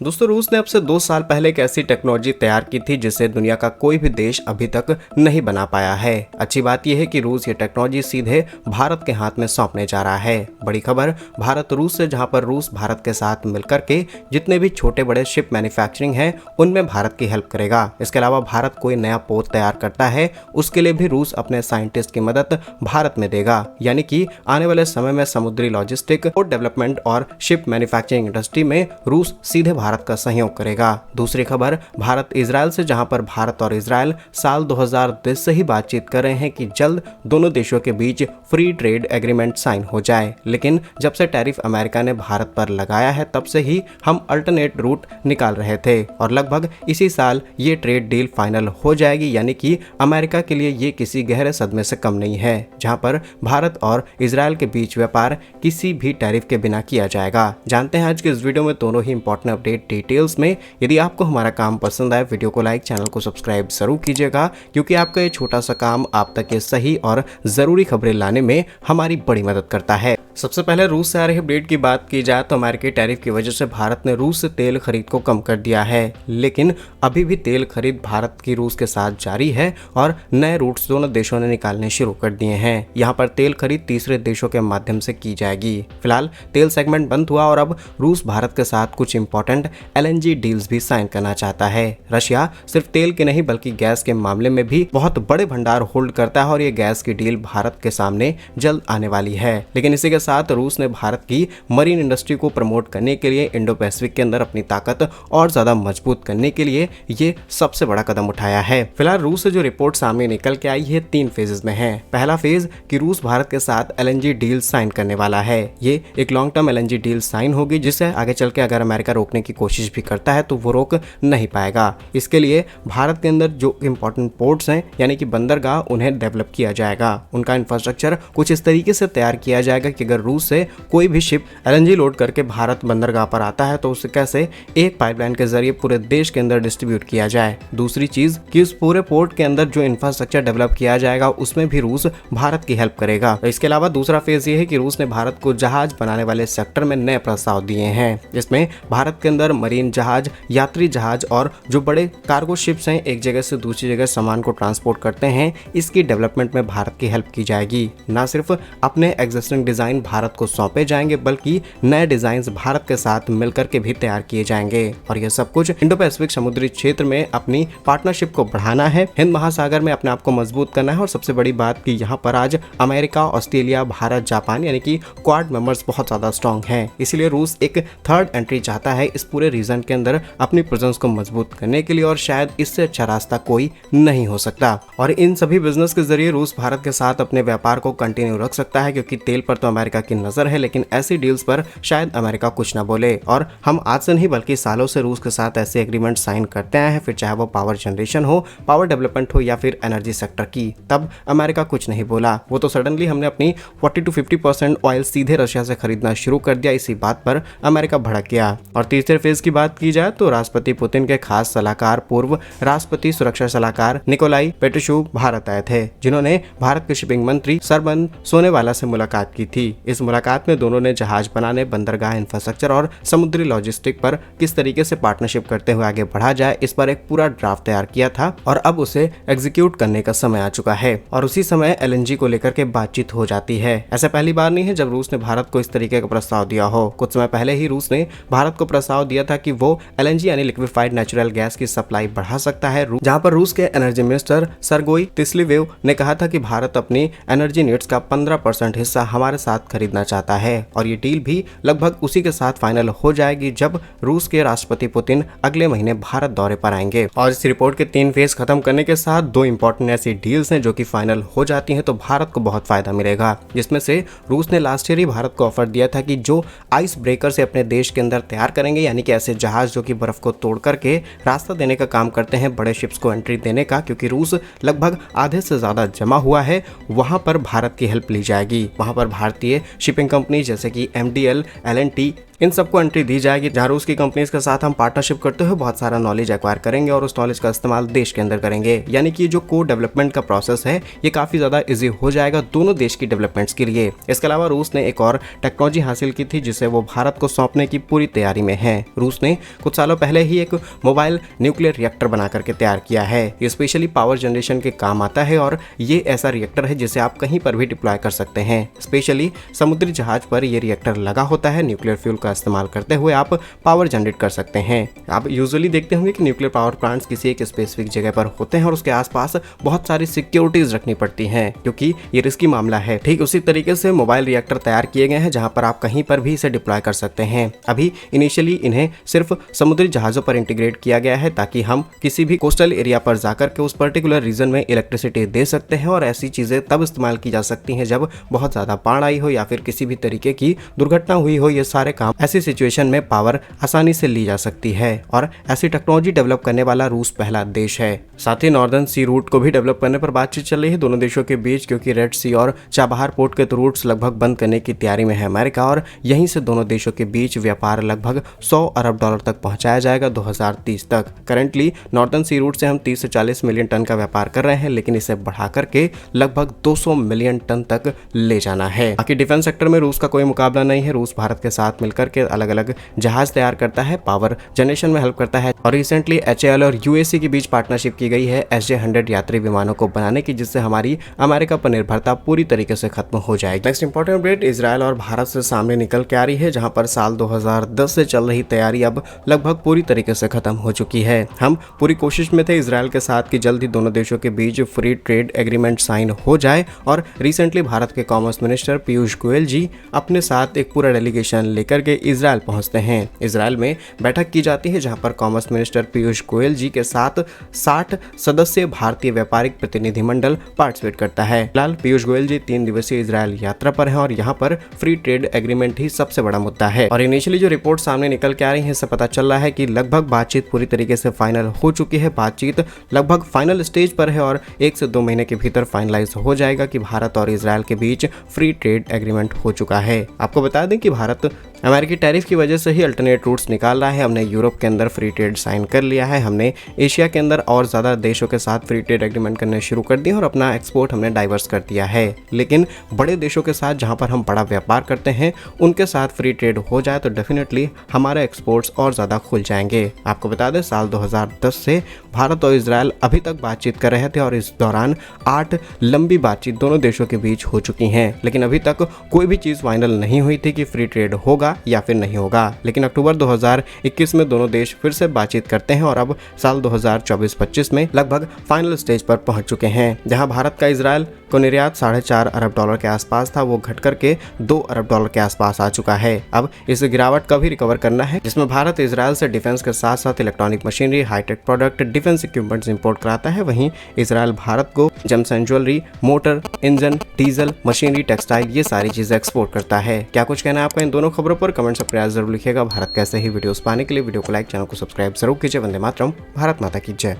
दोस्तों रूस ने अब से 2 साल पहले एक ऐसी टेक्नोलॉजी तैयार की थी जिसे दुनिया का कोई भी देश अभी तक नहीं बना पाया है। अच्छी बात यह है कि रूस ये टेक्नोलॉजी सीधे भारत के हाथ में सौंपने जा रहा है। बड़ी खबर भारत रूस से, जहां पर रूस भारत के साथ मिलकर के जितने भी छोटे बड़े शिप मैन्युफैक्चरिंग है उनमें भारत की हेल्प करेगा। इसके अलावा भारत कोई नया पोत तैयार करता है उसके लिए भी रूस अपने साइंटिस्ट की मदद भारत में देगा। यानी कि आने वाले समय में समुद्री लॉजिस्टिक, पोर्ट डेवलपमेंट और शिप मैन्युफैक्चरिंग इंडस्ट्री में रूस सीधे भारत का सहयोग करेगा। दूसरी खबर भारत इजराइल से, जहां पर भारत और इजराइल साल 2010 से ही बातचीत कर रहे हैं कि जल्द दोनों देशों के बीच फ्री ट्रेड एग्रीमेंट साइन हो जाए। लेकिन जब से टैरिफ अमेरिका ने भारत पर लगाया है तब से ही हम अल्टरनेट रूट निकाल रहे थे और लगभग इसी साल ये ट्रेड डील फाइनल हो जाएगी। यानी कि अमेरिका के लिए ये किसी गहरे सदमे से कम नहीं है, जहां पर भारत और इजराइल के बीच व्यापार किसी भी टैरिफ के बिना किया जाएगा। जानते हैं आज के इस वीडियो में दोनों ही इंपॉर्टेंट अपडेट डिटेल्स में। यदि आपको हमारा काम पसंद आए, वीडियो को लाइक, चैनल को सब्सक्राइब जरूर कीजिएगा, क्योंकि आपका ये छोटा सा काम आप तक ये सही और जरूरी खबरें लाने में हमारी बड़ी मदद करता है। सबसे पहले रूस से आ रही अपडेट की बात की जाए तो अमेरिकी टैरिफ की वजह से भारत ने रूस से तेल खरीद को कम कर दिया है, लेकिन अभी भी तेल खरीद भारत की रूस के साथ जारी है और नए रूट्स दोनों देशों ने निकालने शुरू कर दिए हैं। यहाँ पर तेल खरीद तीसरे देशों के माध्यम से की जाएगी। फिलहाल तेल सेगमेंट बंद हुआ और अब रूस भारत के साथ कुछ इंपॉर्टेंट LNG डील्स भी साइन करना चाहता है। रशिया सिर्फ तेल के नहीं बल्कि गैस के मामले में भी बहुत बड़े भंडार होल्ड करता है और ये गैस की डील भारत के सामने जल्द आने वाली है। लेकिन इसी के साथ रूस ने भारत की मरीन इंडस्ट्री को प्रमोट करने के लिए इंडो पैसिफिक के अंदर अपनी ताकत और ज्यादा मजबूत करने के लिए ये सबसे बड़ा कदम उठाया है। फिलहाल रूस से जो रिपोर्ट सामने निकल के आई है 3 फेजेस में है। पहला फेज कि रूस भारत के साथ LNG डील साइन करने वाला है। ये एक long term LNG deal sign होगी जिसे आगे चल के अगर अमेरिका रोकने की कोशिश भी करता है तो वो रोक नहीं पाएगा। इसके लिए भारत के अंदर जो इंपॉर्टेंट पोर्ट्स हैं यानी कि बंदरगाह, उन्हें डेवलप किया जाएगा। उनका इंफ्रास्ट्रक्चर कुछ इस तरीके से तैयार किया जाएगा कि अगर रूस से कोई भी शिप LNG लोड करके भारत बंदरगाह पर आता है तो उसे कैसे एक पाइपलाइन के जरिए पूरे देश के अंदर डिस्ट्रीब्यूट किया जाए। दूसरी चीज कि उस पूरे पोर्ट के अंदर जो इंफ्रास्ट्रक्चर डेवलप किया जाएगा उसमें भी रूस भारत की हेल्प करेगा। इसके अलावा दूसरा फेज ये है कि रूस ने भारत को जहाज बनाने वाले सेक्टर में नए प्रस्ताव दिए हैं, जिसमें भारत के अंदर मरीन जहाज, यात्री जहाज और जो बड़े कार्गो शिप्स हैं एक जगह से दूसरी जगह सामान को ट्रांसपोर्ट करते हैं, इसकी डेवलपमेंट में भारत की हेल्प की जाएगी। न सिर्फ अपने एग्जिस्टिंग डिजाइन भारत को सौंपे जाएंगे बल्कि नए डिजाइन भारत के साथ मिलकर के भी तैयार किए जाएंगे और यह सब कुछ इंडो पैसिफिक समुद्री क्षेत्र में अपनी पार्टनरशिप को बढ़ाना है, हिंद महासागर में अपने आप को मजबूत करना है। और सबसे बड़ी बात कि यहाँ पर आज अमेरिका, ऑस्ट्रेलिया, भारत, जापान यानी कि क्वाड मेंबर्स बहुत ज्यादा स्ट्रॉन्ग हैं। इसीलिए रूस एक थर्ड एंट्री चाहता है इस पूरे रीजन के अंदर अपनी प्रेजेंस को मजबूत करने के लिए और शायद इससे अच्छा रास्ता कोई नहीं हो सकता। और इन सभी बिजनेस के जरिए रूस भारत के साथ अपने व्यापार को कंटिन्यू रख सकता है, क्योंकि तेल पर तो अमेरिका की नजर है, लेकिन ऐसी डील्स पर शायद अमेरिका कुछ ना बोले। और हम आज से नहीं बल्कि सालों से रूस के साथ ऐसे एग्रीमेंट साइन करते आए हैं, फिर चाहे वो पावर जनरेशन हो, पावर डेवलपमेंट हो या फिर एनर्जी सेक्टर की, तब अमेरिका कुछ नहीं बोला। वो तो सडनली हमने अपनी 40 to 50% ऑयल सीधे रशिया से खरीदना शुरू कर दिया, इसी बात पर अमेरिका भड़क गया। और तीसरे फेज की बात की जाए तो राष्ट्रपति पुतिन के खास सलाहकार, पूर्व राष्ट्रपति सुरक्षा सलाहकार निकोलाई पेट्रुशेव भारत आए थे, जिन्होंने भारत के शिपिंग मंत्री सरबन सोनेवाला से मुलाकात की थी। इस मुलाकात में दोनों ने जहाज बनाने, बंदरगाह इंफ्रास्ट्रक्चर और समुद्री लॉजिस्टिक पर किस तरीके से पार्टनरशिप करते हुए आगे बढ़ा जाए, इस पर एक पूरा ड्राफ्ट तैयार किया था और अब उसे एग्जीक्यूट करने का समय आ चुका है। और उसी समय LNG को लेकर के बातचीत हो जाती है। ऐसा पहली बार नहीं है जब रूस ने भारत को इस तरीके का प्रस्ताव दिया हो। कुछ समय पहले ही रूस ने भारत को प्रस्ताव दिया था कि वो LNG यानी लिक्विफाइड नेचुरल गैस की सप्लाई बढ़ा सकता है, जहां पर रूस के एनर्जी मिनिस्टर सरगोई तिस्लीवेव ने कहा था कि भारत अपनी एनर्जी नीड्स का 15% हिस्सा हमारे साथ खरीदना चाहता है। और ये डील भी लगभग उसी के साथ फाइनल हो जाएगी जब रूस के राष्ट्रपति पुतिन अगले महीने भारत दौरे पर आएंगे। और इस रिपोर्ट के 3 फेज खत्म करने के साथ 2 इंपॉर्टेंट ऐसी डील्स हैं जो कि फाइनल हो जाती हैं तो भारत को बहुत फायदा मिलेगा, जिसमें से रूस ने लास्ट ईयर ही भारत को ऑफर दिया था कि जो आइस ब्रेकर से अपने देश के अंदर तैयार करेंगे, यानी कि ऐसे जहाज जो कि बर्फ को तोड़ करके रास्ता देने का काम करते हैं, बड़े शिप्स को एंट्री देने का, क्योंकि रूस लगभग आधे से ज्यादा जमा हुआ है, वहां पर भारत की हेल्प ली जाएगी। वहां पर भारतीय शिपिंग कंपनी जैसे कि MDL, L&T, इन सबको एंट्री दी जाएगी, जहाँ रूस की कंपनीज के साथ हम पार्टनरशिप करते हुए बहुत सारा नॉलेज एक्वायर करेंगे और उस नॉलेज का इस्तेमाल देश के अंदर करेंगे। यानी कि जो कोड डेवलपमेंट का प्रोसेस है ये काफी ज्यादा इजी हो जाएगा दोनों देश की डेवलपमेंट्स के लिए। इसके अलावा रूस ने एक और टेक्नोलॉजी हासिल की थी जिसे वो भारत को सौंपने की पूरी तैयारी में है। रूस ने कुछ सालों पहले ही एक मोबाइल न्यूक्लियर रिएक्टर बना करके तैयार किया है। ये स्पेशली पावर जनरेशन के काम आता है और ये ऐसा रिएक्टर है जिसे आप कहीं पर भी डिप्लॉय कर सकते हैं। स्पेशली समुद्री जहाज पर ये रिएक्टर लगा होता है। न्यूक्लियर फ्यूल का इस्तेमाल करते हुए आप पावर जनरेट कर सकते हैं। आप यूजुअली देखते होंगे कि न्यूक्लियर पावर प्लांट्स किसी एक स्पेसिफिक जगह पर होते हैं और उसके आसपास बहुत सारी सिक्योरिटीज रखनी पड़ती हैं क्योंकि ये रिस्की मामला है। ठीक उसी तरीके से मोबाइल रिएक्टर तैयार किए गए हैं जहां पर आप कहीं पर भी इसे डिप्लॉय कर सकते हैं। अभी इनिशियली इन्हें सिर्फ समुद्री जहाजों पर इंटीग्रेट किया गया है ताकि हम किसी भी कोस्टल एरिया पर जाकर के उस पर्टिकुलर रीजन में इलेक्ट्रिसिटी दे सकते हैं और ऐसी चीजें तब इस्तेमाल की जा सकती हैं जब बहुत ज्यादा बाढ़ आई हो या फिर किसी भी तरीके की दुर्घटना हुई हो। ये सारे काम ऐसी सिचुएशन में पावर आसानी से ली जा सकती है और ऐसी टेक्नोलॉजी डेवलप करने वाला रूस पहला देश है। साथ ही नॉर्दर्न सी रूट को भी डेवलप करने पर बातचीत चल रही है दोनों देशों के बीच, क्योंकि रेड सी और चाबहार पोर्ट के रूट्स लगभग बंद करने की तैयारी में है अमेरिका और यहीं से दोनों देशों के बीच व्यापार लगभग 100 अरब डॉलर तक पहुंचाया जाएगा 2030 तक। करंटली नॉर्दर्न सी रूट से हम 30 से 40 मिलियन टन का व्यापार कर रहे हैं, लेकिन इसे बढ़ा करके लगभग 200 मिलियन टन तक ले जाना है। बाकी डिफेंस सेक्टर में रूस का कोई मुकाबला नहीं है। रूस भारत के साथ मिलकर के अलग अलग जहाज तैयार करता है, पावर जनरेशन में हेल्प करता है और रिसेंटली HAL और UAC के बीच पार्टनरशिप की गई है SJ-100 यात्री विमानों को बनाने की, जिससे हमारी अमेरिका पर निर्भरता पूरी तरीके से खत्म हो जाएगी। नेक्स्ट इंपॉर्टेंट अपडेट इजराइल और भारत से सामने निकल के आ रही है, जहां पर साल 2010 से चल रही तैयारी अब लगभग पूरी तरीके से खत्म हो चुकी है। हम पूरी कोशिश में थे इजराइल के साथ कि जल्द ही दोनों देशों के बीच फ्री ट्रेड एग्रीमेंट साइन हो जाए और रिसेंटली भारत के कॉमर्स मिनिस्टर पीयूष गोयल जी अपने साथ एक पूरा डेलीगेशन लेकर के इजराइल पहुंचते हैं। इजराइल में बैठक की जाती है जहां पर कॉमर्स मिनिस्टर पीयूष गोयल जी के साथ 60 सदस्यीय भारतीय व्यापारिक प्रतिनिधिमंडल पार्टिसिपेट करता है। फिलहाल पीयूष गोयल जी 3 दिवसीय इजराइल यात्रा पर हैं और यहां पर फ्री ट्रेड एग्रीमेंट ही सबसे बड़ा मुद्दा है। और इनिशियली जो रिपोर्ट सामने निकल के आ रही है इससे पता चल रहा है कि लगभग बातचीत पूरी तरीके से फाइनल हो चुकी है। बातचीत लगभग फाइनल स्टेज पर है और 1 से 2 महीने के भीतर फाइनलाइज हो जाएगा कि भारत और इजराइल के बीच फ्री ट्रेड एग्रीमेंट हो चुका है। आपको बता दें कि भारत अमेरिकी टैरिफ की वजह से ही अल्टरनेट रूट्स निकाल रहा है। हमने यूरोप के अंदर फ्री ट्रेड साइन कर लिया है, हमने एशिया के अंदर और ज़्यादा देशों के साथ फ्री ट्रेड एग्रीमेंट करने शुरू कर दिए और अपना एक्सपोर्ट हमने डाइवर्स कर दिया है। लेकिन बड़े देशों के साथ जहां पर हम बड़ा व्यापार करते हैं उनके साथ फ्री ट्रेड हो जाए तो डेफिनेटली हमारे एक्सपोर्ट्स और ज़्यादा खुल जाएंगे। आपको बता दें साल 2010 से भारत और इजराइल अभी तक बातचीत कर रहे थे और इस दौरान 8 लंबी बातचीत दोनों देशों के बीच हो चुकी हैं, लेकिन अभी तक कोई भी चीज़ फाइनल नहीं हुई थी कि फ्री ट्रेड होगा या फिर नहीं होगा। लेकिन अक्टूबर 2021 में दोनों देश फिर से बातचीत करते हैं और अब साल 2024-25 में लगभग फाइनल स्टेज पर पहुंच चुके हैं, जहां भारत का इजराइल को निर्यात 4.5 अरब डॉलर के आसपास था, वो घट करके 2 अरब डॉलर के आसपास आ चुका है। अब इस गिरावट का भी रिकवर करना है, जिसमें भारत इजराइल से डिफेंस के साथ साथ electronic machinery, hi tech product, defence equipments import कराता है। वहीं इजराइल भारत को gems and jewellery, motor, engine, diesel, machinery, textile ये सारी चीजें एक्सपोर्ट करता है। क्या कुछ कहना है आपका इन दोनों खबरों पर? कमेंट्स में प्रयास जरूर लिखिएगा। भारत कैसे ही वीडियोस पाने के लिए वीडियो को लाइक, चैनल को सब्सक्राइब जरूर कीजिए। वंदे मातरम, भारत माता की जय।